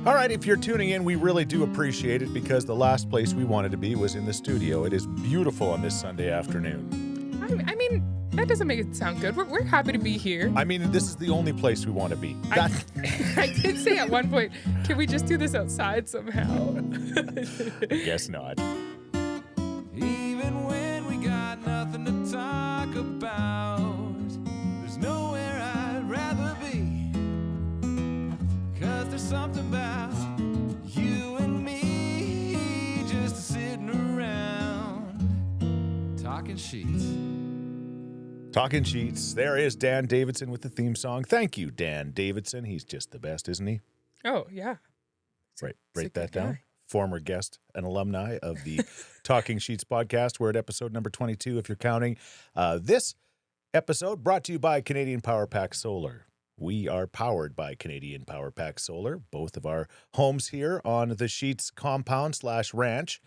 All right, if you're tuning in, we really do appreciate it because the last place we wanted to be was in the studio. It is beautiful on this Sunday afternoon. I mean, that doesn't make it sound good. We're happy to be here. I mean, this is the only place we want to be. I did say at one point, can we just do this outside somehow? Guess not. Even when we got nothing to talk about, there's nowhere I'd rather be. 'Cause there's something about you and me just sitting around talking Scheetz. Talking Scheetz. There is Dan Davidson with the theme song. Thank you, Dan Davidson. He's just the best, isn't he? Oh, yeah. Right. He's a Write that good down. guy. Former guest and alumni of the Talking Scheetz podcast. We're at episode number 22, if you're counting. This episode brought to you by Canadian Power Pack Solar. We are powered by Canadian Power Pack Solar. Both of our homes here on the Scheetz compound/ranch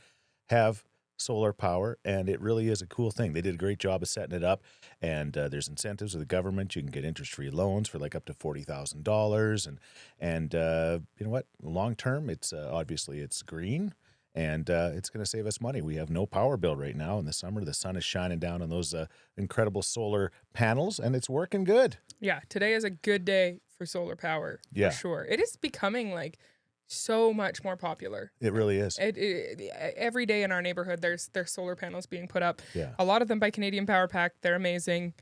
have solar power, and it really is a cool thing. They did a great job of setting it up, and there's incentives with the government. You can get interest-free loans for like up to $40,000, and you know what? Long term, it's obviously it's green, and it's going to save us money. We have no power bill right now in the summer. The sun is shining down on those incredible solar panels, and it's working good. Yeah, today is a good day for solar power, Yeah. for sure. It is becoming like so much more popular. It really is. Every day in our neighborhood, there's solar panels being put up. Yeah. A lot of them by Canadian Power Pack. They're amazing.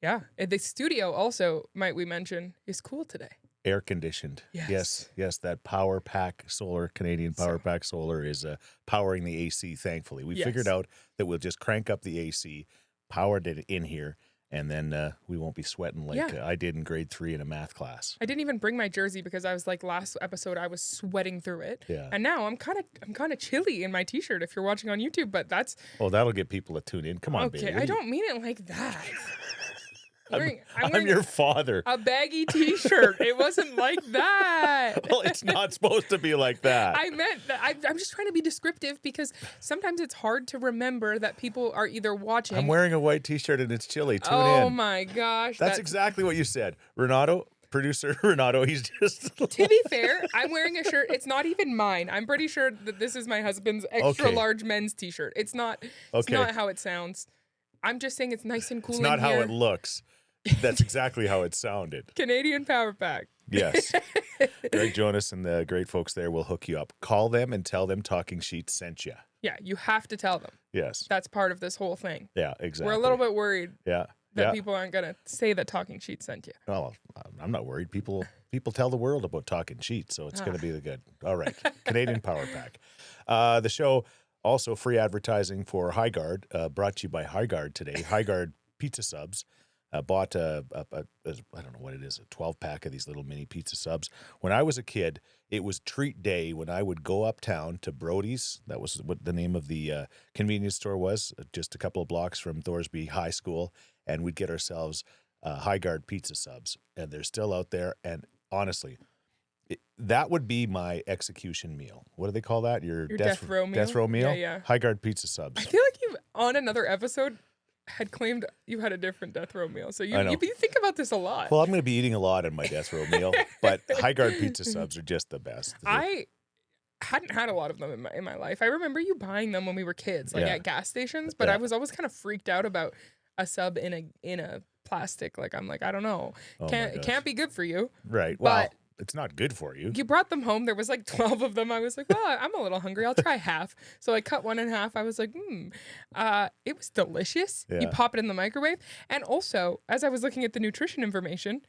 Yeah. The studio also, might we mention, is cool today. Air conditioned. Yes. Yes. That Power Pack Solar, Canadian Power Pack Solar is powering the AC, thankfully. We figured out that we'll just crank up the AC, powered it in here, and then we won't be sweating like I did in grade 3 in a math class. I didn't even bring my jersey because I was like last episode I was sweating through it. Yeah. And now I'm kind of chilly in my t-shirt if you're watching on YouTube, but that's Oh, that'll get people to tune in. Come on, okay. baby. I don't mean it like that. I'm I'm wearing your father. a baggy t-shirt. It wasn't like that. Well, it's not supposed to be like that. I meant that I'm just trying to be descriptive because sometimes it's hard to remember that people are either watching. I'm wearing a white t-shirt and it's chilly. Tune in. Oh my gosh. That's exactly what you said. Renato, producer Renato, he's just... To be fair, I'm wearing a shirt. It's not even mine. I'm pretty sure that this is my husband's extra large men's t-shirt. It's not how it sounds. I'm just saying it's nice and cool It's not in how here. it looks. That's exactly how it sounded. Canadian Power Pack. Yes. Greg Jonas and the great folks there will hook you up. Call them and tell them Talking Scheetz sent you. Yeah, you have to tell them. Yes. That's part of this whole thing. Yeah, exactly. We're a little bit worried that people aren't going to say that Talking Scheetz sent you. Well, I'm not worried. People tell the world about Talking Scheetz, so it's going to be the good. All right. Canadian Power Pack. The show, also free advertising for High Guard, brought to you by High Guard today. High Guard pizza subs. Bought I don't know what it is, a 12-pack of these little mini pizza subs. When I was a kid, it was treat day when I would go uptown to Brody's. That was what the name of the convenience store was, just a couple of blocks from Thorsby High School, and we'd get ourselves High Guard pizza subs. And they're still out there, and honestly, that would be my execution meal. What do they call that? Your death row meal? Death row meal? Yeah. High Guard pizza subs. I feel like you on another episode had claimed you had a different death row meal. So you think about this a lot. Well, I'm going to be eating a lot in my death row meal, but High Guard pizza subs are just the best. I hadn't had a lot of them in my life. I remember you buying them when we were kids, like at gas stations, but I was always kind of freaked out about a sub in a plastic. Like I'm like, I don't know. It can't be good for you. Right. Well, it's not good for you. You brought them home. There was like 12 of them. I was like, well, I'm a little hungry. I'll try half. So I cut one in half. I was like, it was delicious. Yeah. You pop it in the microwave. And also, as I was looking at the nutrition information,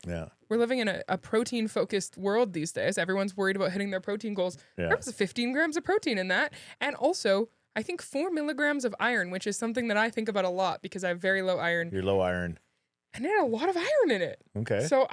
we're living in a protein-focused world these days. Everyone's worried about hitting their protein goals. Yeah. There was 15 grams of protein in that. And also, I think 4 milligrams of iron, which is something that I think about a lot because I have very low iron. You're low iron. And it had a lot of iron in it. Okay. So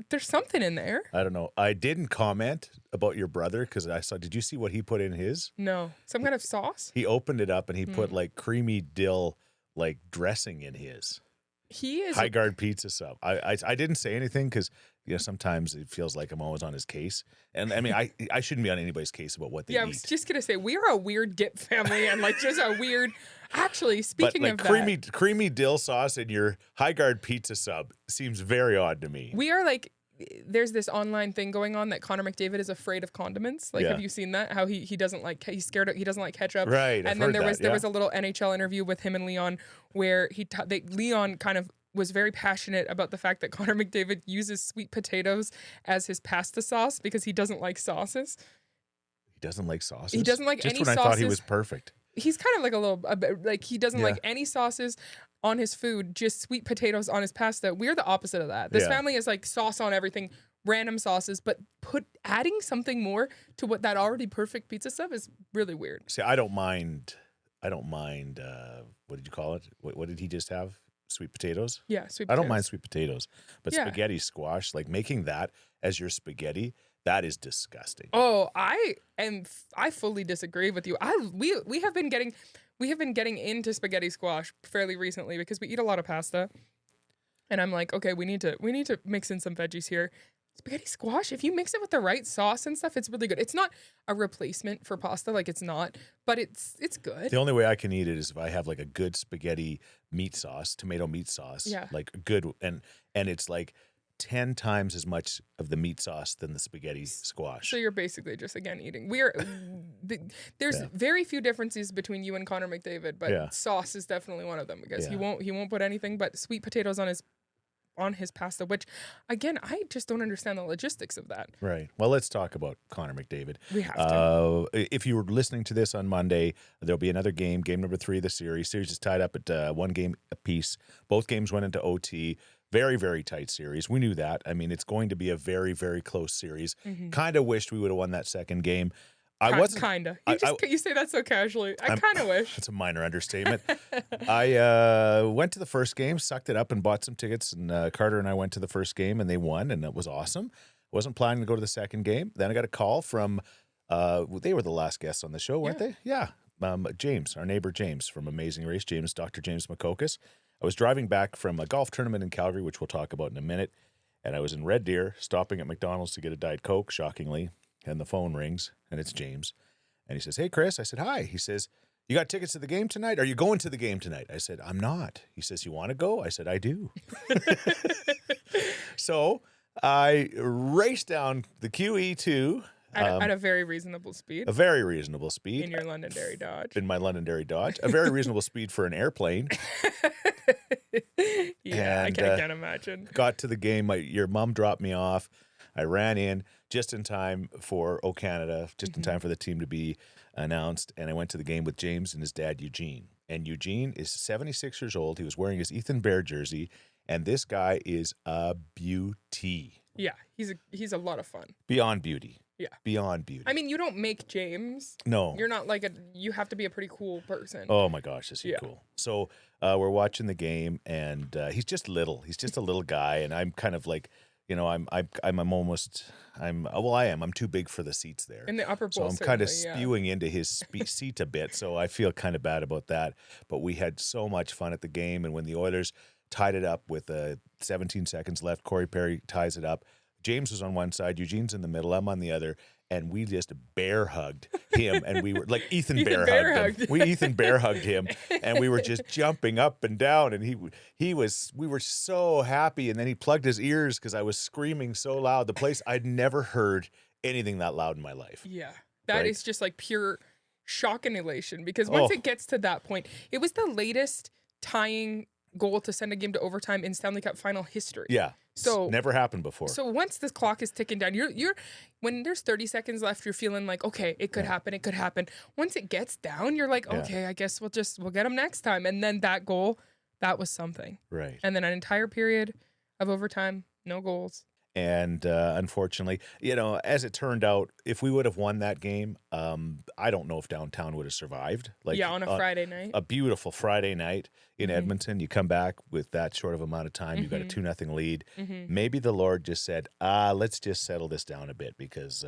there's something in there. I don't know. I didn't comment about your brother because did you see what he put in his? No. Some kind of sauce? He opened it up and he put like creamy dill like dressing in his. He is High Guard pizza sub. I didn't say anything because sometimes it feels like I'm always on his case, and I mean I shouldn't be on anybody's case about what they eat. I was just gonna say we are a weird dip family and like just a weird. Actually, speaking but, like, of creamy dill sauce in your High Guard pizza sub seems very odd to me. we are like there's this online thing going on that Connor McDavid is afraid of condiments. Like, Yeah. have you seen that? How he doesn't like, he's scared of, he doesn't like ketchup. Right. And then there was a little NHL interview with him and Leon where Leon kind of was very passionate about the fact that Connor McDavid uses sweet potatoes as his pasta sauce because he doesn't like sauces. He doesn't like sauces. He doesn't like Just any when sauces. I thought he was perfect. He's kind of like like he doesn't like any sauces on his food, just sweet potatoes on his pasta. We're the opposite of that. This family is like sauce on everything, random sauces, but adding something more to what that already perfect pizza stuff is really weird. See, I don't mind. What did you call it? What did he just have? Sweet potatoes? Yeah, sweet I potatoes. don't mind sweet potatoes, but spaghetti squash, like making that as your spaghetti, that is disgusting. Oh, I fully disagree with you. We have been getting into spaghetti squash fairly recently because we eat a lot of pasta. And I'm like, okay, we need to mix in some veggies here. Spaghetti squash, if you mix it with the right sauce and stuff, it's really good. It's not a replacement for pasta, like it's not, but it's good. The only way I can eat it is if I have like a good spaghetti meat sauce, tomato meat sauce, like good, and it's like 10 times as much of the meat sauce than the spaghetti squash. So you're basically just, again, eating. There's very few differences between you and Connor McDavid, but sauce is definitely one of them because he won't put anything but sweet potatoes on his pasta, which, again, I just don't understand the logistics of that. Right. Well, let's talk about Connor McDavid. We have to. If you were listening to this on Monday, there'll be another game number 3 of the series. Series is tied up at 1 game apiece. Both games went into OT. Very, very tight series. We knew that. I mean, it's going to be a very, very close series. Kind of wished we would have won that second game. I wasn't. Kinda. You say that so casually. I kind of wish. That's a minor understatement. I went to the first game, sucked it up, and bought some tickets. And Carter and I went to the first game, and they won, and it was awesome. Wasn't planning to go to the second game. Then I got a call from. They were the last guests on the show, weren't they? Yeah. James, our neighbor James from Amazing Race. Dr. James McCocus. I was driving back from a golf tournament in Calgary, which we'll talk about in a minute, and I was in Red Deer, stopping at McDonald's to get a Diet Coke, shockingly, and the phone rings, and it's James. And he says, "Hey, Chris." I said, "Hi." He says, "You got tickets to the game tonight? Are you going to the game tonight?" I said, "I'm not." He says, "You want to go?" I said, "I do." So I raced down the QE2. At a very reasonable speed. A very reasonable speed. In your Londonderry Dodge. In my Londonderry Dodge. A very reasonable speed for an airplane. Yeah, I can't imagine. Got to the game. Your mom dropped me off. I ran in just in time for O Canada, just in time for the team to be announced. And I went to the game with James and his dad, Eugene. And Eugene is 76 years old. He was wearing his Ethan Bear jersey. And this guy is a beauty. Yeah, he's a lot of fun. Beyond beauty. Yeah. Beyond beauty. I mean, you don't make James. No. You're not like you have to be a pretty cool person. Oh my gosh, is he cool. So we're watching the game, and he's just little. He's just a little guy, and I'm kind of like, I'm too big for the seats there. In the upper bowl, so I'm kind of spewing into his seat a bit, so I feel kind of bad about that. But we had so much fun at the game, and when the Oilers tied it up with 17 seconds left, Corey Perry ties it up. James was on one side, Eugene's in the middle, I'm on the other, and we just bear hugged him, and we were like Ethan bear hugged him. We Ethan bear hugged him, and we were just jumping up and down, and we were so happy, and then he plugged his ears because I was screaming so loud. The place, I'd never heard anything that loud in my life. Yeah, that is just like pure shock and elation, because once it gets to that point, it was the latest tying goal to send a game to overtime in Stanley Cup final history. Yeah. So never happened before. So once this clock is ticking down, you're when there's 30 seconds left, you're feeling like, okay, it could happen. It could happen. Once it gets down, you're like, okay, I guess we'll get them next time. And then that goal, that was something. Right. And then an entire period of overtime, no goals. And unfortunately, as it turned out, if we would have won that game, I don't know if downtown would have survived. On a Friday night. A beautiful Friday night in Edmonton. You come back with that short of amount of time. You got a 2-0 lead. Maybe the Lord just said, let's just settle this down a bit because,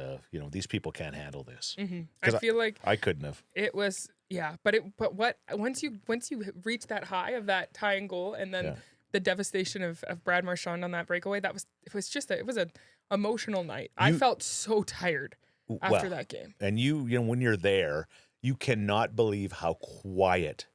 these people can't handle this. I feel like I couldn't have. It was, once you reach that high of that tying goal and then the devastation of Brad Marchand on that breakaway, it was an emotional night. I felt so tired after that game. And when you're there, you cannot believe how quiet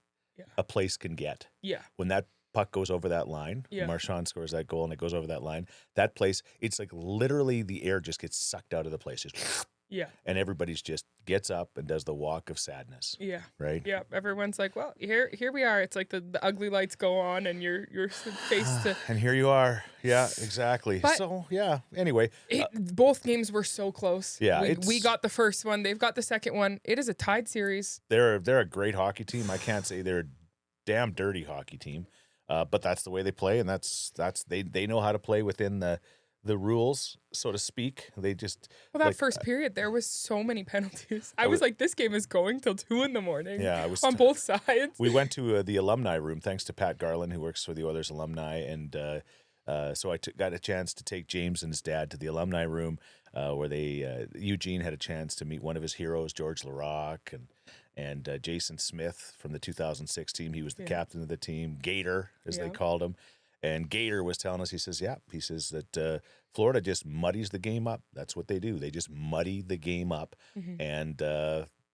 a place can get. Yeah. When that puck goes over that line. Yeah. Marchand scores that goal and it goes over that line. That place, it's like literally the air just gets sucked out of the place. Just Yeah. and everybody's just gets up and does the walk of sadness. Yeah. Right? Yeah. Everyone's like, well, here we are. It's like the ugly lights go on and you're faced to. And here you are. Yeah, exactly. But- so, yeah. Anyway, Both games were so close. Yeah, we got the first one. They've got the second one. It is a tied series. they're a great hockey team. I can't say they're a damn dirty hockey team. But that's the way they play, and that's they know how to play within the rules, so to speak. They just Well, that first period, there was so many penalties. I was like, this game is going till 2 a.m. Yeah, I was on both sides. We went to the alumni room, thanks to Pat Garland, who works for the Oilers alumni, and so I got a chance to take James and his dad to the alumni room, where Eugene had a chance to meet one of his heroes, George Larocque, and Jason Smith from the 2006 team. He was the captain of the team, Gator, as they called him. And Gator was telling us, he says that Florida just muddies the game up. That's what they do. They just muddy the game up, and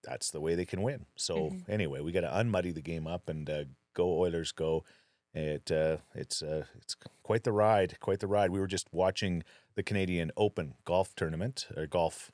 that's the way they can win. So anyway, we got to unmuddy the game up and go Oilers, go. It's quite the ride, quite the ride. We were just watching the Canadian Open golf tournament, or golf.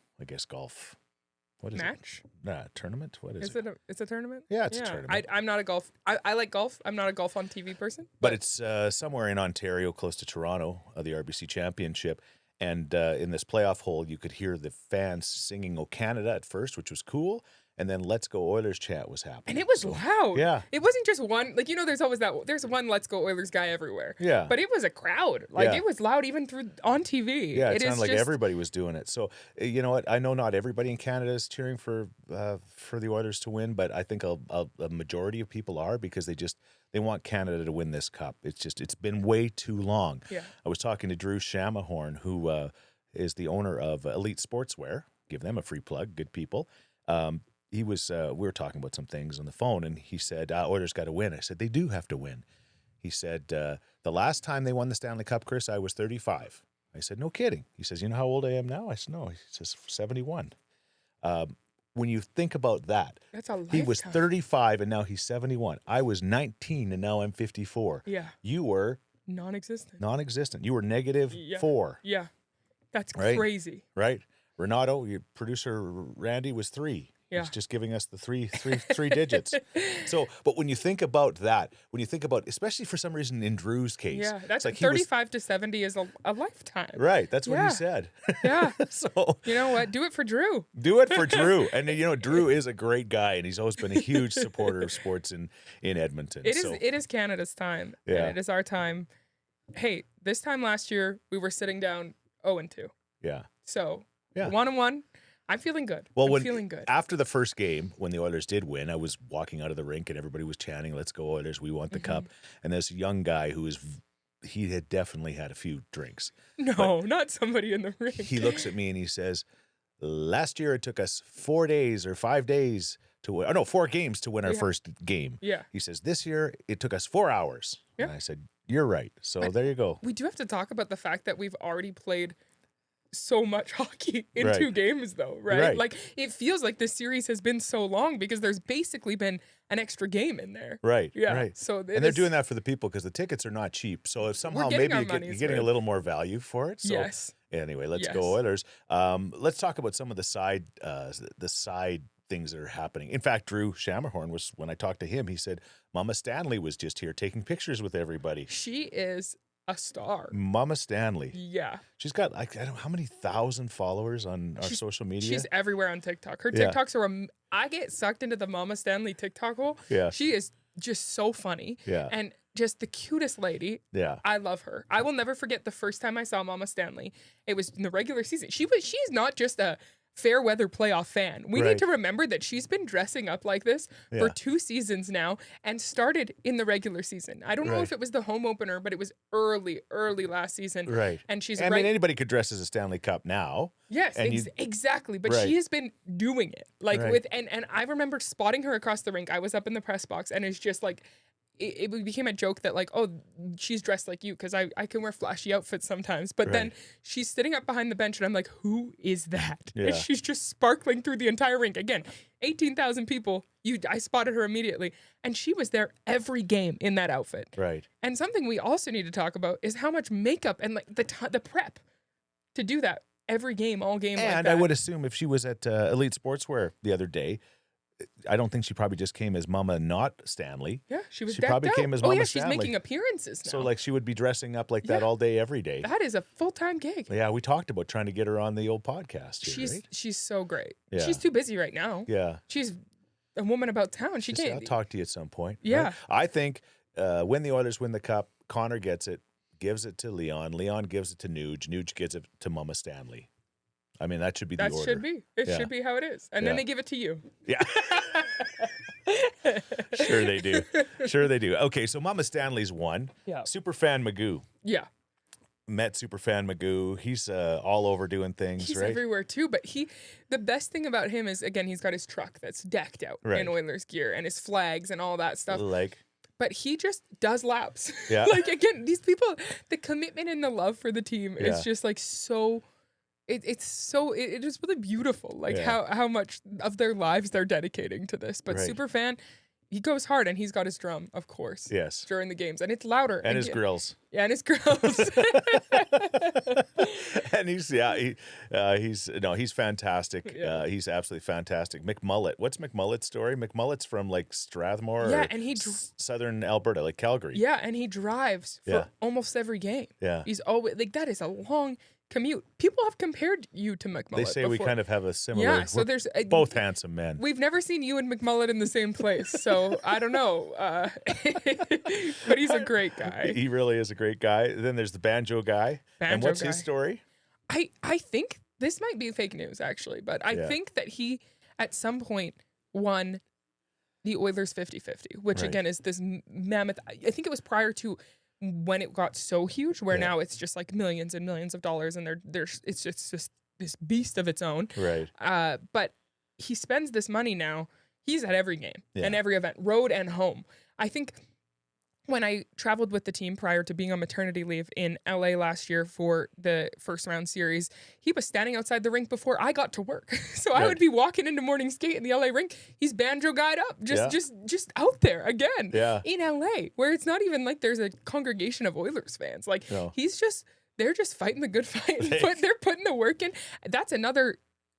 What is Match? it? Nah, tournament. What is it? It's a tournament. Yeah, it's a tournament. I'm not a golf. I like golf. I'm not a golf on TV person. But it's somewhere in Ontario, close to Toronto, the RBC Championship. And in this playoff hole, you could hear the fans singing "O Canada" at first, which was cool. And then "Let's Go Oilers" chant was happening. And it was loud. Yeah. It wasn't just one. Like, there's always there's one "Let's Go Oilers" guy everywhere. Yeah. But it was a crowd. Like, Yeah. It was loud even on TV. Yeah, it sounded like everybody was doing it. So, you know what? I know not everybody in Canada is cheering for the Oilers to win, but I think a majority of people are, because they want Canada to win this cup. It's been way too long. Yeah. I was talking to Drew Shamahorn, who is the owner of Elite Sportswear. Give them a free plug. Good people. We were talking about some things on the phone, and he said, Oilers got to win. I said, they do have to win. He said, the last time they won the Stanley Cup, Chris, I was 35. I said, no kidding. He says, you know how old I am now? I said, no. He says, 71. When you think about that, That's a lifetime. he was 35 and now he's 71. I was 19 and now I'm 54. Yeah. You were non-existent. You were negative 4. Yeah. That's Right? crazy. Right? Renato, your producer Randy, was 3. Yeah. He's just giving us the three digits. So, but when you think about that, especially for some reason in Drew's case, Yeah. That's it's like 35 to 70 is a lifetime. right. That's what Yeah. he said. Yeah. So You know what? Do it for Drew. do it for Drew. And Drew is a great guy, and he's always been a huge supporter of sports in Edmonton. It is Canada's time. Yeah. And it is our time. Hey, this time last year we were sitting down 0-2. Yeah. So Yeah. 1-1. I'm feeling good. Well, I'm feeling good. After the first game, when the Oilers did win, I was walking out of the rink and everybody was chanting, "Let's go Oilers! We want the cup!" And this young guy he had definitely had a few drinks. No, not somebody in the ring. He looks at me and he says, "Last year it took us 4 days or 5 days to win. Oh no, 4 games to win our first game." Yeah. He says, "This year it took us 4 hours." Yeah. And I said, "You're right." So there you go. We do have to talk about the fact that we've already played so much hockey in Right. 2 games, though, right? Right. Like, it feels like this series has been so long because there's basically been an extra game in there. Right. Yeah. Right. So And they're doing that for the people because the tickets are not cheap. So if somehow getting maybe our you're money's getting a worth. little more value for it. So Yes. anyway, let's Yes. go Oilers. Let's talk about some of the side things that are happening. In fact, Drew Shamahorn was, when I talked to him, he said Mama Stanley was just here taking pictures with everybody. She is a star. Mama Stanley. Yeah. She's got I don't know how many thousand followers on our social media. She's everywhere on TikTok. Her Yeah. TikToks are I get sucked into the Mama Stanley TikTok hole. Yeah. She is just so funny. Yeah. And just the cutest lady. Yeah. I love her. I will never forget the first time I saw Mama Stanley. It was in the regular season. She's not just a fair weather playoff fan. We Right. need to remember that she's been dressing up like this for Yeah. 2 seasons now and started in the regular season. I don't know Right. if it was the home opener, but it was early last season. Right. And she's I mean, anybody could dress as a Stanley Cup now. Yes, and exactly. But Right. she has been doing it. Like Right. and I remember spotting her across the rink. I was up in the press box and it's just like it became a joke that like, oh, she's dressed like you because I can wear flashy outfits sometimes. But then Right. she's sitting up behind the bench and I'm like, who is that? Yeah. And she's just sparkling through the entire rink. Again, 18,000 people. I spotted her immediately. And she was there every game in that outfit. Right. And something we also need to talk about is how much makeup and like the prep to do that every game, all game. And like that. I would assume if she was at Elite Sportswear the other day, I don't think she probably just came as Mama, not Stanley. Yeah, she was. She probably came as Mama yeah, Stanley. she's making appearances now. So like she would be dressing up like that all day, every day. That is a full-time gig. Yeah, we talked about trying to get her on the old podcast. Here, right? She's so great. Yeah. She's too busy right now. Yeah. She's a woman about town. She can't. I'll talk to you at some point. Yeah. Right? I think when the Oilers win the cup, Connor gets it, gives it to Leon. Leon gives it to Nuge. Nuge gives it to Mama Stanley. I mean, that should be the order. That should be. It should be how it is. And then they give it to you. Yeah. Sure they do. Sure they do. Okay, so Mama Stanley's won. Yeah. Superfan Magoo. Yeah. Met Superfan Magoo. He's all over doing things, He's right? everywhere too, but the best thing about him is, again, he's got his truck that's decked out in Oilers gear and his flags and all that stuff. But he just does laps. Yeah. Like, again, these people, the commitment and the love for the team is just like so... It is really beautiful, like how much of their lives they're dedicating to this. But Superfan, he goes hard, and he's got his drum, of course. Yes. During the games, and it's louder. And his grills. Yeah, and his grills. And he's fantastic. Yeah. He's absolutely fantastic. McMullet. What's McMullet's story? McMullet's from like Strathmore or and he southern Alberta, like Calgary. Yeah, and he drives for almost every game. Yeah. He's always like, that is a long commute. People have compared you to McMullet. They say before. we kind of have a similar. Yeah, so there's both handsome men. We've never seen you and McMullet in the same place, so I don't know. But he's a great guy. He really is a great guy. Then there's the banjo guy. And what's his story? I think this might be fake news actually, but I think that he at some point won the Oilers 50-50, which again is this mammoth. I think it was prior to when it got so huge, where now it's just like millions and millions of dollars, and it's just this beast of its own. Right. But he spends this money now. He's at every game and every event, road and home. I think when I traveled with the team prior to being on maternity leave in LA last year for the first round series, he was standing outside the rink before I got to work. So I would be walking into morning skate in the LA rink. He's banjo guyed up, just out there again in LA, where it's not even like there's a congregation of Oilers fans. Like they're just fighting the good fight. They're putting the work in. That's another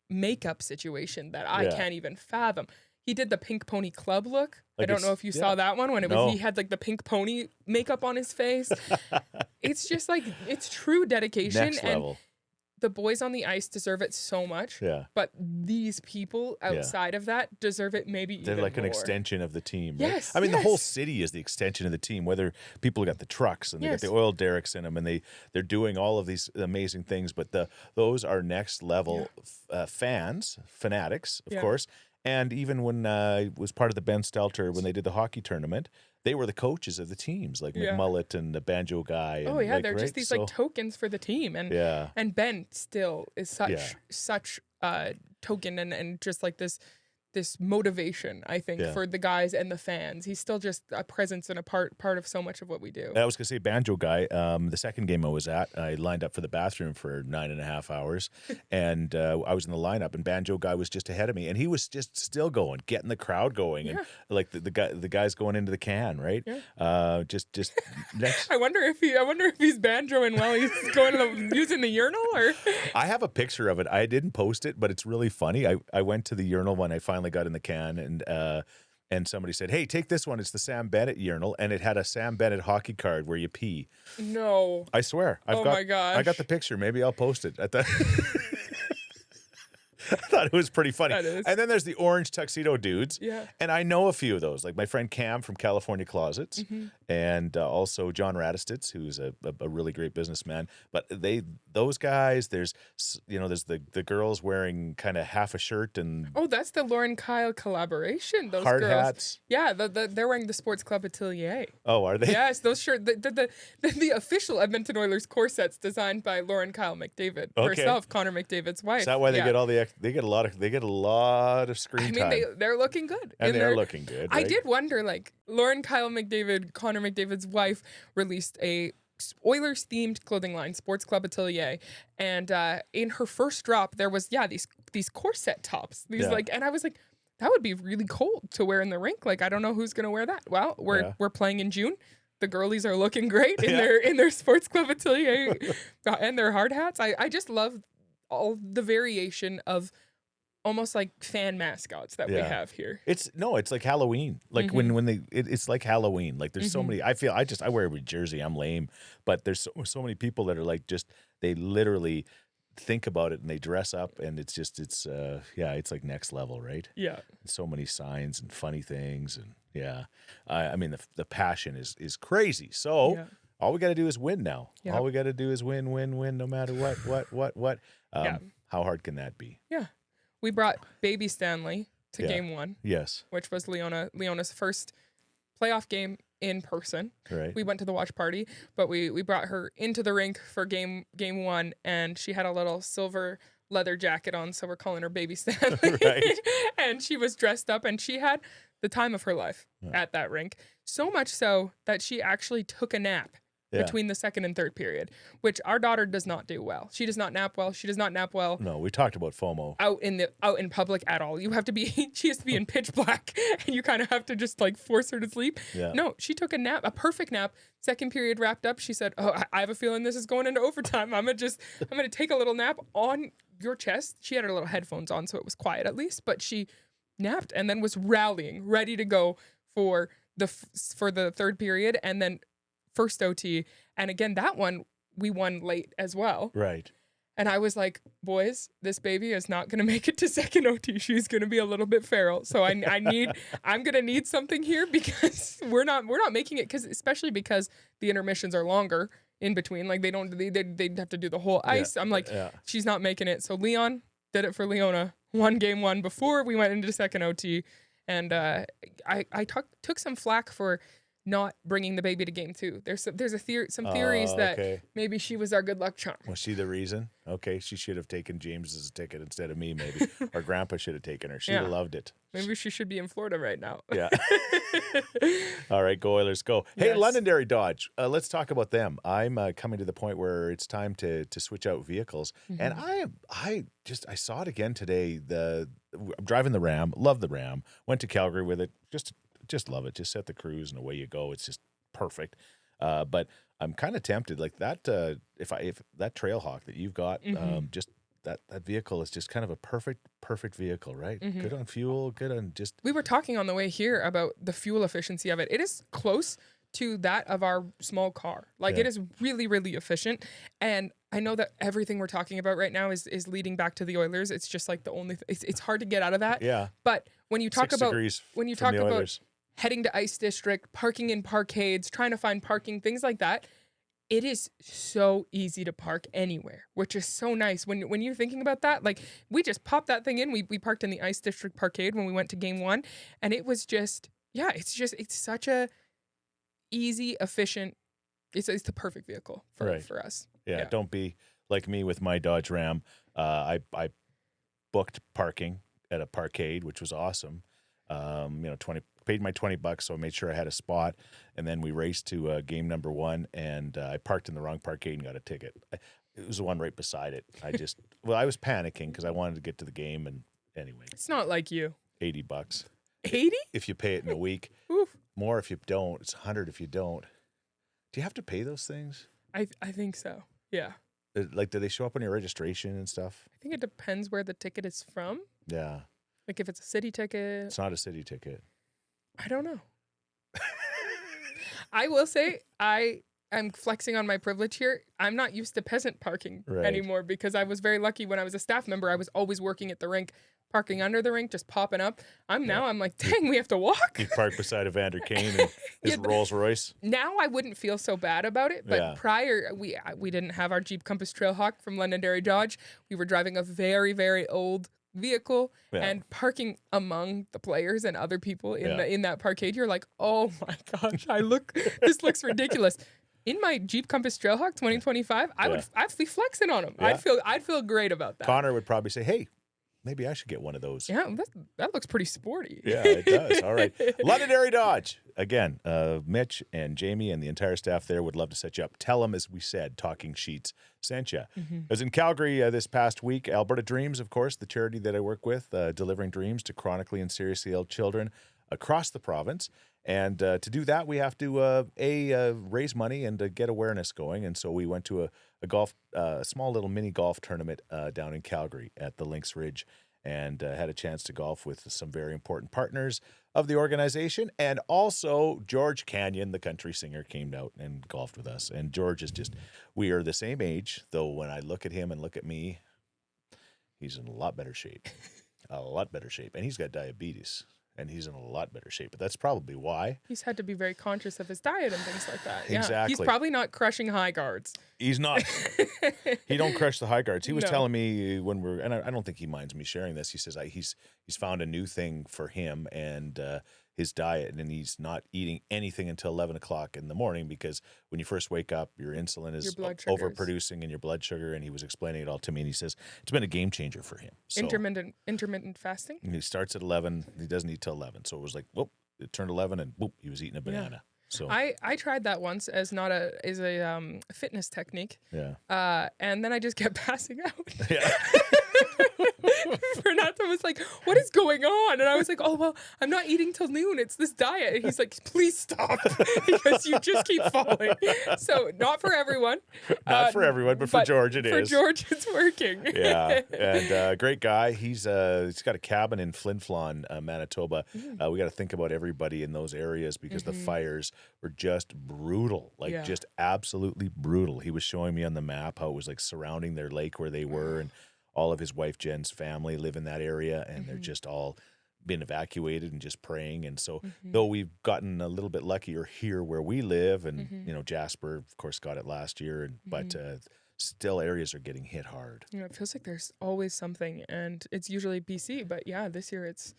makeup situation that I can't even fathom. He did the Pink Pony Club look. Like I don't know if you saw that one when he had like the pink pony makeup on his face. It's just like, it's true dedication. Next level. And the boys on the ice deserve it so much. Yeah. But these people outside of that deserve it maybe even more. They're like an extension of the team. Right? Yes. I mean, the whole city is the extension of the team, whether people got the trucks and they got the oil derricks in them and they're doing all of these amazing things. But those are next level fanatics, of course. And even when I was part of the Ben Stelter, when they did the hockey tournament, they were the coaches of the teams, like McMullet and the banjo guy. Oh, and they're just these like tokens for the team. And Ben still is such token and just like this motivation, I think, for the guys and the fans. He's still just a presence and a part of so much of what we do. And I was going to say, banjo guy, the second game I was at, I lined up for the bathroom for 9.5 hours, and I was in the lineup, and banjo guy was just ahead of me, and he was just still going, getting the crowd going, and like the guys going into the can, right? Yeah. Just next. I wonder if he's banjoing while he's using the urinal, or. I have a picture of it. I didn't post it, but it's really funny. I went to the urinal when I finally got in the can, and somebody said, "Hey, take this one. It's the Sam Bennett urinal," and it had a Sam Bennett hockey card where you pee. No, I swear. My gosh! I got the picture. Maybe I'll post it. I thought it was pretty funny. That is. And then there's the orange tuxedo dudes. Yeah. And I know a few of those, like my friend Cam from California Closets, and also John Radistitz, who's a really great businessman. But those guys, there's the girls wearing kind of half a shirt and that's the Lauren Kyle collaboration. Those hard girls. hats. Yeah, they're wearing the Sports Club Atelier. Oh, are they? Yes, those shirts. The official Edmonton Oilers corsets designed by Lauren Kyle McDavid herself, Connor McDavid's wife. Is that why they get all the? They get a lot of screen time. I mean, they're looking good. And they're looking good. Right? I did wonder, like, Lauren Kyle McDavid, Connor McDavid's wife, released a Oilers-themed clothing line, Sports Club Atelier, and in her first drop, there was these corset tops. And I was like, that would be really cold to wear in the rink. Like, I don't know who's going to wear that. Well, we're playing in June. The girlies are looking great in their sports club atelier and their hard hats. I just love all the variation of almost like fan mascots that we have here. It's like Halloween. Like when it's like Halloween. Like there's so many. I wear every jersey. I'm lame, but there's so many people that are like they literally think about it and they dress up, and it's like next level, right? Yeah. So many signs and funny things, and I mean the passion is crazy. So all we got to do is win now. Yep. All we got to do is win, no matter what. How hard can that be? Yeah. We brought baby Stanley to game 1. Yes. Which was Leona's first playoff game in person. Right. We went to the watch party, but we brought her into the rink for game 1, and she had a little silver leather jacket on, so we're calling her baby Stanley. Right. And she was dressed up, and she had the time of her life at that rink. So much so that she actually took a nap between the second and third period, which our daughter does not do well. She does not nap well. She does not nap well. No, we talked about FOMO. Out in public at all. You have to be, she has to be in pitch black, and you kind of have to just like force her to sleep. Yeah. No, she took a nap, a perfect nap. Second period wrapped up. She said, "Oh, I have a feeling this is going into overtime. I'm going to take a little nap on your chest." She had her little headphones on, so it was quiet at least, but she napped and then was rallying, ready to go for the third period, and then first OT. And again, that one we won late as well. Right. And I was like, boys, this baby is not going to make it to second OT. She's going to be a little bit feral. So I'm going to need something here, because we're not making it, especially because the intermissions are longer in between. Like they'd have to do the whole ice. I'm like, she's not making it. So Leon did it for Leona. Won game 1 before we went into second OT. And I took some flack for not bringing the baby to game 2. There's some theories that maybe she was our good luck charm. Was she the reason? Okay, she should have taken James's ticket instead of me, maybe. Or Grandpa should have taken her. She'd have loved it. Maybe she should be in Florida right now. Yeah. All right, go Oilers, go. Hey, yes. Londonderry Dodge, let's talk about them. I'm coming to the point where it's time to switch out vehicles. And I saw it again today. I'm driving the Ram, love the Ram, went to Calgary with it, just love it. Just set the cruise and away you go. It's just perfect. But I'm kind of tempted, like that. If that Trailhawk that you've got, just that vehicle is just kind of a perfect vehicle, right? Good on fuel, good on just. We were talking on the way here about the fuel efficiency of it. It is close to that of our small car. Like it is really, really efficient. And I know that everything we're talking about right now is leading back to the Oilers. It's just like the only. It's hard to get out of that. Yeah. But when you talk about Oilers. Heading to Ice District, parking in parkades, trying to find parking, things like that, it is so easy to park anywhere, which is so nice. When you're thinking about that, like we just popped that thing in. We parked in the Ice District parkade when we went to game 1, and it was just, it's such a easy, efficient, it's the perfect vehicle for us. Yeah, don't be like me with my Dodge Ram. I booked parking at a parkade, which was awesome. Paid my $20, so I made sure I had a spot, and then we raced to game number 1, and I parked in the wrong parkade and got a ticket. It was the one right beside it. I was panicking because I wanted to get to the game, and anyway. It's not like you. $80. 80? If you pay it in a week. Oof. More if you don't. It's $100 if you don't. Do you have to pay those things? I think so. Yeah. Like, do they show up on your registration and stuff? I think it depends where the ticket is from. Yeah. Like if it's a city ticket. It's not a city ticket. I don't know. I will say I'm flexing on my privilege here. I'm not used to peasant parking anymore, because I was very lucky when I was a staff member. I was always working at the rink, parking under the rink, just popping up. I'm like, dang, we have to walk. You parked beside Evander Kane and his Rolls Royce. Now I wouldn't feel so bad about it, but prior we didn't have our Jeep Compass Trailhawk from Londonderry Dodge. We were driving a very, very old vehicle and parking among the players and other people in that parkade. You're like, oh my gosh, this looks ridiculous. In my Jeep Compass Trailhawk 2025, I'd be flexing on them. Yeah. I'd feel great about that. Connor would probably say, hey, maybe I should get one of those. Yeah, that looks pretty sporty. Yeah, it does. All right. Londonderry Dodge. again, Mitch and Jamie and the entire staff there would love to set you up. Tell them, as we said, Talking Scheetz sent you. I was in Calgary this past week. Alberta Dreams, of course, the charity that I work with, delivering dreams to chronically and seriously ill children across the province. And to do that, we have to raise money and get awareness going. And so we went to a small little mini golf tournament down in Calgary at the Lynx Ridge, and had a chance to golf with some very important partners of the organization. And also George Canyon, the country singer, came out and golfed with us. And George is just, we are the same age, though when I look at him and look at me, he's in a lot better shape. A lot better shape. And he's got diabetes. And he's in a lot better shape. But that's probably why. He's had to be very conscious of his diet and things like that. Exactly. Yeah. He's probably not crushing high guards. He's not. He don't crush the high guards. He was telling me when we're, and I don't think he minds me sharing this. He says he's found a new thing for him and his diet, and he's not eating anything until 11 o'clock in the morning, because when you first wake up, your insulin is overproducing and your blood sugar. And he was explaining it all to me, and he says it's been a game changer for him. So, intermittent fasting. And he starts at 11. He doesn't eat till 11. So it was like, whoop, it turned 11, and whoop, he was eating a banana. Yeah. So I tried that once as a fitness technique. Yeah. And then I just kept passing out. Yeah. Renato was like, "What is going on?" And I was like, "Oh well, I'm not eating till noon. It's this diet." And he's like, "Please stop, because you just keep falling." So not for everyone. Not for everyone, but for George it is. For George, it's working. Yeah, and great guy. He's got a cabin in Flin Flon, Manitoba. We got to think about everybody in those areas, because the fires were just brutal, just absolutely brutal. He was showing me on the map how it was like surrounding their lake where they were, and all of his wife Jen's family live in that area, and they're just all been evacuated and just praying. And so though we've gotten a little bit luckier here where we live, and Jasper of course got it last year, and but still areas are getting hit hard. It feels like there's always something, and it's usually BC, but this year it's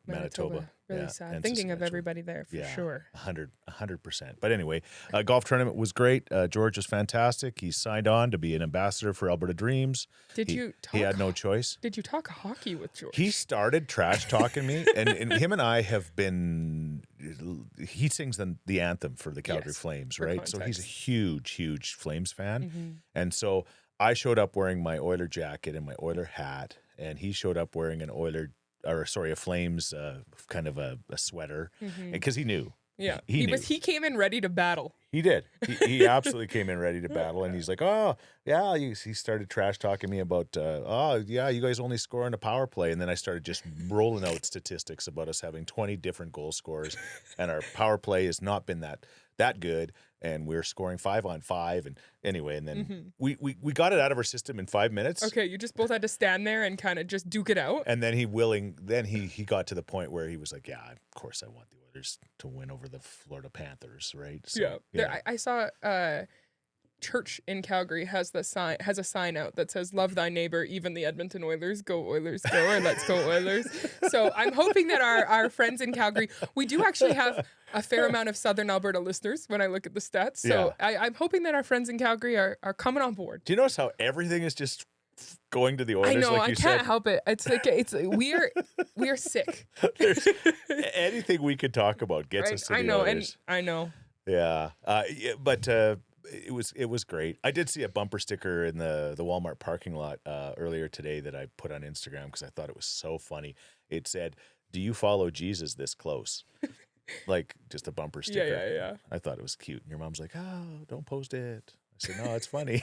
Manitoba. Really sad. Thinking of everybody there for sure. 100%. But anyway, golf tournament was great. George was fantastic. He signed on to be an ambassador for Alberta Dreams. He had no choice. Did you talk hockey with George? He started trash talking me, and him and I have been. He sings the anthem for the Calgary Flames, right? Context. So he's a huge Flames fan, and so I showed up wearing my Oiler jacket and my Oiler hat, and he showed up wearing a Flames kind of a sweater, because he knew. Yeah, he knew. He came in ready to battle. He did. He absolutely came in ready to battle, and he's like, "Oh yeah," he started trash talking me about, "Oh yeah, you guys only score in a power play," and then I started just rolling out statistics about us having 20 different goal scorers, and our power play has not been that good, and we're scoring 5-on-5, and anyway, and then we got it out of our system in 5 minutes. Okay, you just both had to stand there and kind of just duke it out. And then he got to the point where he was like, "Yeah, of course I want the Oilers to win over the Florida Panthers," right? So, I saw church in Calgary has a sign out that says "Love thy neighbor, even the Edmonton Oilers. Go Oilers, go!" Or "Let's go Oilers." So I'm hoping that our friends in Calgary, we do actually have a fair amount of Southern Alberta listeners when I look at the stats. So I'm hoping that our friends in Calgary are coming on board. Do you notice how everything is just going to the Oilers? I know, like you I can't help it. It's like we are sick. There's anything we could talk about gets us to the Oilers. I know. Yeah, but it was great. I did see a bumper sticker in the Walmart parking lot earlier today that I put on Instagram because I thought it was so funny. It said, "Do you follow Jesus this close?" Like just a bumper sticker. Yeah. I thought it was cute. And your mom's like, "Oh, don't post it." I said, "No, it's funny."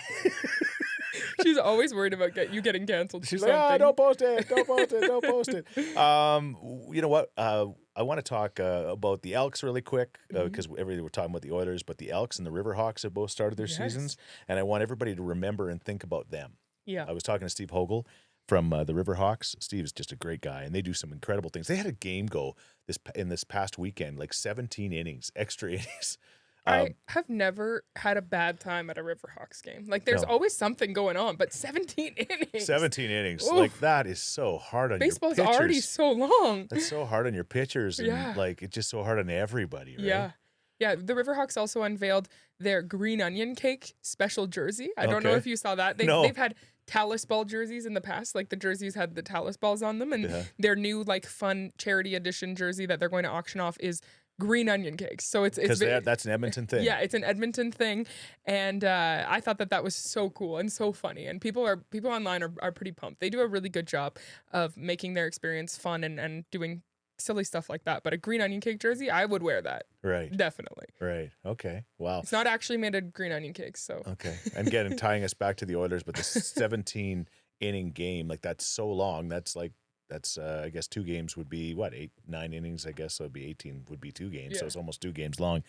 She's always worried about you getting canceled. She's like, "Oh, don't post it. Don't post it. Don't post it." You know what? I want to talk about the Elks really quick because everybody we're talking about the Oilers, but the Elks and the Riverhawks have both started their seasons, and I want everybody to remember and think about them. Yeah. I was talking to Steve Hogel from the Riverhawks. Steve is just a great guy, and they do some incredible things. They had a game go this past weekend, like 17 innings, extra innings. I have never had a bad time at a Riverhawks game. Like, there's always something going on, but 17 innings. 17 innings. Oof. Like, that is so hard on Baseball's your pitchers. already so long. That's so hard on your pitchers, and like, it's just so hard on everybody, right? Yeah, the Riverhawks also unveiled their green onion cake special jersey. I don't know if you saw that. They've had Talus Ball jerseys in the past. Like, the jerseys had the Talus Balls on them, and their new, like, fun charity edition jersey that they're going to auction off is green onion cakes. So it's because that's an Edmonton thing. Yeah, it's an Edmonton thing, and I thought that was so cool and so funny. And people online are pretty pumped. They do a really good job of making their experience fun and doing silly stuff like that. But a green onion cake jersey, I would wear that. Right. Definitely. Right. Okay. Wow. It's not actually made of green onion cakes, so. Okay. And again, tying us back to the Oilers, but the 17 inning game, like that's so long. That's I guess 2 games would be what, 9 innings, I guess. So it'd be 18 would be 2 games. Yeah. So it's almost 2 games long.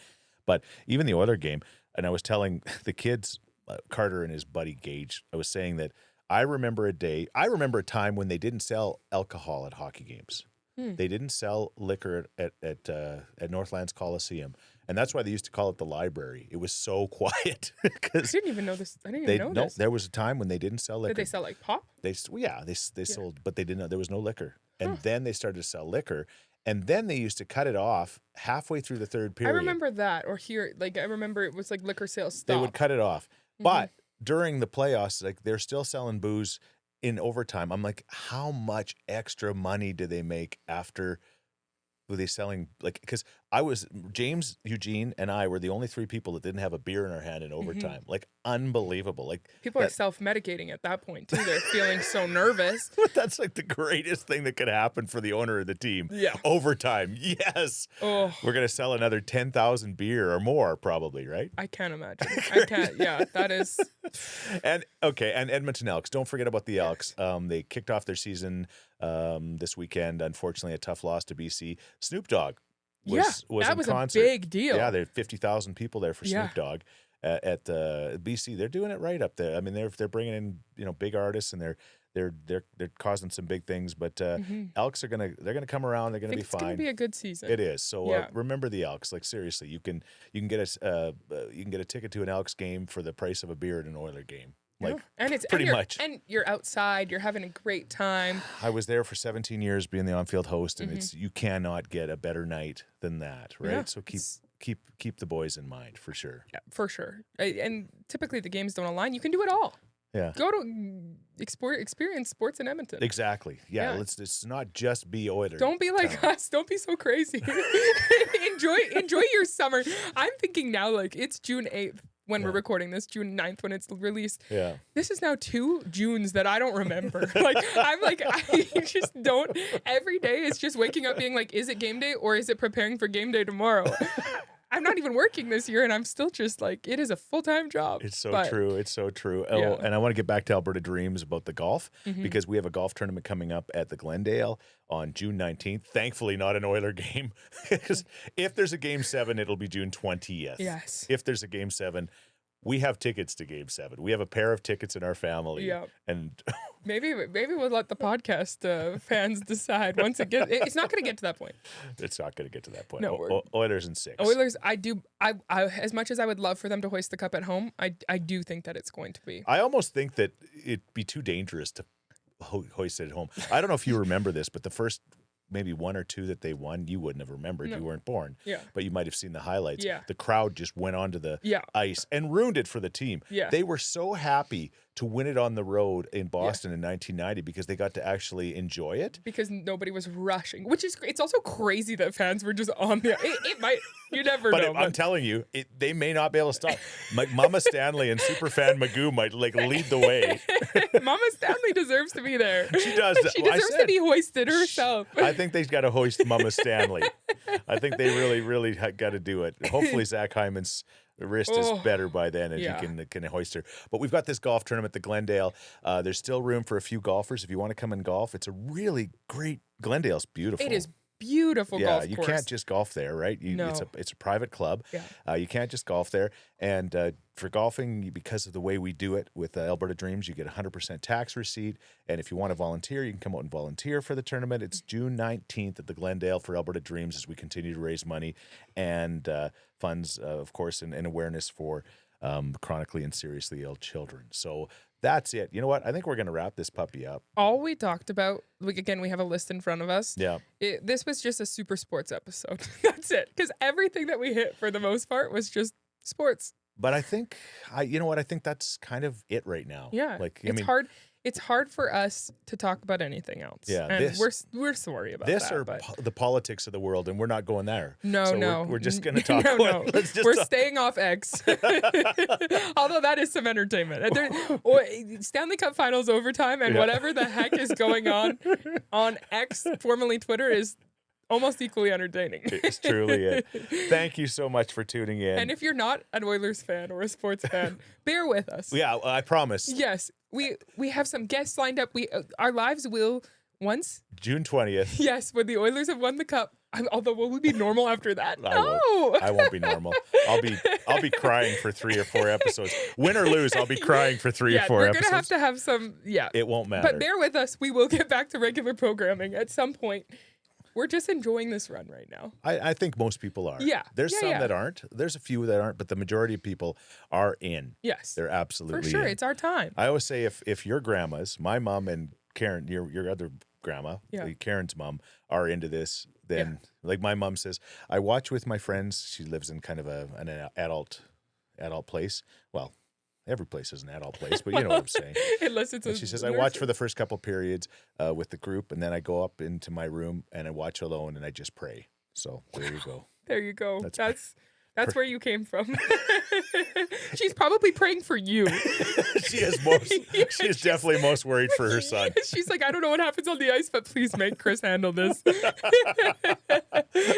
But even the Oiler game, and I was telling the kids, Carter and his buddy Gage, I was saying that I remember a time when they didn't sell alcohol at hockey games. They didn't sell liquor at Northlands Coliseum, and that's why they used to call it the library. It was so quiet. I didn't even know this. I didn't even know this. There was a time when they didn't sell liquor. Did they sell like pop? They sold, but they didn't. There was no liquor, and then they started to sell liquor, and then they used to cut it off halfway through the third period. I remember that, or here, like I remember it was like liquor sales stopped. They would cut it off, but during the playoffs, like they're still selling booze in overtime. I'm like, how much extra money do they make after? Were they selling, like, because James, Eugene, and I were the only 3 people that didn't have a beer in our hand in overtime. Like, unbelievable. Like, people are self-medicating at that point too. They're feeling so nervous. But that's like the greatest thing that could happen for the owner of the team. Yeah. Overtime. Yes. Oh. We're going to sell another 10,000 beer or more probably, right? I can't imagine. I can't. Yeah, that is. And Edmonton Elks. Don't forget about the Elks. They kicked off their season this weekend. Unfortunately, a tough loss to BC. Snoop Dogg was that in was concert. a big deal. Yeah, there are 50,000 people there for Snoop Dogg at BC. They're doing it right up there. I mean, they're bringing in big artists, and they're causing some big things. But Elks they're gonna come around. They're gonna be fine. It's gonna be a good season. It is. So remember the Elks. Like seriously, you can get a ticket to an Elks game for the price of a beer at an Oiler game. Like, and it's pretty much. And you're outside, you're having a great time. I was there for 17 years being the on-field host, and you cannot get a better night than that, right? Yeah, so keep the boys in mind for sure. Yeah, for sure. And typically the games don't align. You can do it all. Yeah. Go to experience sports in Edmonton. Exactly. Yeah. Let's not just be Oilers. Don't be like us. Don't be so crazy. enjoy your summer. I'm thinking now, like, it's June 8th. When we're recording this, June 9th, when it's released. Yeah. This is now 2 Junes that I don't remember. I just don't. Every day is just waking up being like, is it game day or is it preparing for game day tomorrow? I'm not even working this year, and I'm still just like, it is a full-time job. It's so true. It's so true. Oh, and I want to get back to Alberta Dreams about the golf, because we have a golf tournament coming up at the Glendale on June 19th. Thankfully, not an Oiler game, because if there's a Game 7, it'll be June 20th. Yes. If there's a Game 7, we have tickets to Game 7. We have a pair of tickets in our family. Yeah. And maybe we'll let the podcast fans decide once it gets. It's not going to get to that point. It's not going to get to that point. No, Oilers in 6. Oilers. I as much as I would love for them to hoist the cup at home, I do think that it's going to be. I almost think that it'd be too dangerous to hoist it at home. I don't know if you remember this, but the first maybe 1 or 2 that they won, you wouldn't have remembered. No. You weren't born. Yeah. But you might have seen the highlights. Yeah. The crowd just went onto the ice and ruined it for the team. Yeah. They were so happy to win it on the road in Boston in 1990 because they got to actually enjoy it. Because nobody was rushing, which is it's also crazy that fans were just on the. It might you never know. I'm telling you, they may not be able to stop. Mama Stanley and superfan Magoo might lead the way. Mama Stanley deserves to be there. She does. She deserves to be hoisted herself. I think they've got to hoist Mama Stanley. I think they really got to do it. Hopefully Zach Hyman's wrist is better by then, and he can hoist her. But we've got this golf tournament, the Glendale. There's still room for a few golfers if you want to come and golf. It's a really great. Glendale's beautiful. It is beautiful golf course. Yeah, you can't just golf there, right? No. It's a private club. Yeah. You can't just golf there. And for golfing, because of the way we do it with Alberta Dreams, you get 100% tax receipt. And if you want to volunteer, you can come out and volunteer for the tournament. It's June 19th at the Glendale for Alberta Dreams as we continue to raise money and funds, of course, and awareness for chronically and seriously ill children. So that's it. You know what? I think we're going to wrap this puppy up. All we talked about, again, we have a list in front of us. Yeah. This was just a super sports episode. That's it. Because everything that we hit for the most part was just sports. But I think, you know what? I think that's kind of it right now. Yeah. Like, it's hard. it's hard for us to talk about anything else. Yeah, and we're sorry about this that. or the politics of the world, and we're not going there. No, so no, we're just going to talk. No. Let's just we're talk. staying off X. Although that is some entertainment. Stanley Cup Finals overtime and whatever the heck is going on X, formerly Twitter, is almost equally entertaining. It's truly it. Thank you so much for tuning in. And if you're not an Oilers fan or a sports fan, bear with us. Yeah, I promise. Yes, we have some guests lined up. Our lives will once June 20th. Yes, when the Oilers have won the cup. Although will we be normal after that? No, I won't be normal. I'll be crying for 3 or 4 episodes. Win or lose, I'll be crying for 3 or 4 episodes. We're gonna have some. Yeah, it won't matter. But bear with us. We will get back to regular programming at some point. We're just enjoying this run right now. I think most people are. Yeah. There's some that aren't. There's a few that aren't, but the majority of people are in. Yes. They're absolutely for sure. in. It's our time. I always say if your grandmas, my mom and Karen, your other grandma, Karen's mom, are into this, then like my mom says, I watch with my friends. She lives in kind of an adult place. Well, every place is an adult place, but you know what I'm saying. Unless it's she says, I watch for the first couple periods with the group, and then I go up into my room and I watch alone and I just pray. So there you go. There you go. That's where you came from. She's probably praying for you. She is definitely most worried for her son. She's like, I don't know what happens on the ice, but please make Chris handle this.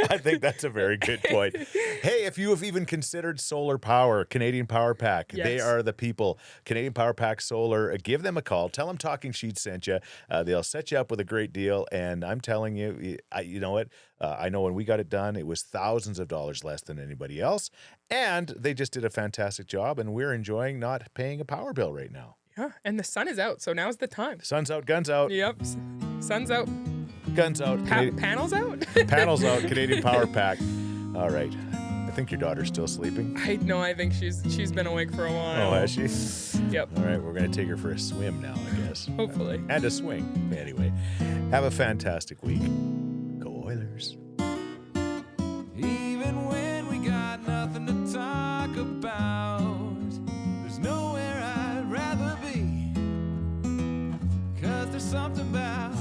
I think that's a very good point. Hey, if you have even considered solar power, Canadian Power Pack, they are the people. Canadian Power Pack Solar, give them a call. Tell them Talking Scheetz sent you. They'll set you up with a great deal. And I'm telling you, you know what? I know when we got it done, it was thousands of dollars less than anybody else. And they just did a fantastic job, and we're enjoying not paying a power bill right now. Yeah, and the sun is out, so now's the time. Sun's out, guns out. Yep, sun's out. Guns out. Panels out? Panels out, Canadian Power Pack. All right. I think your daughter's still sleeping. I think she's been awake for a while. Oh, has she? Yep. All right, we're going to take her for a swim now, I guess. Hopefully. And a swing. Anyway, have a fantastic week. Go Oilers. Even when we got nothing to talk about, there's nowhere I'd rather be. 'Cause there's something about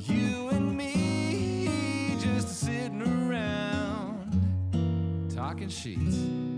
you and me just sitting around talking Scheetz.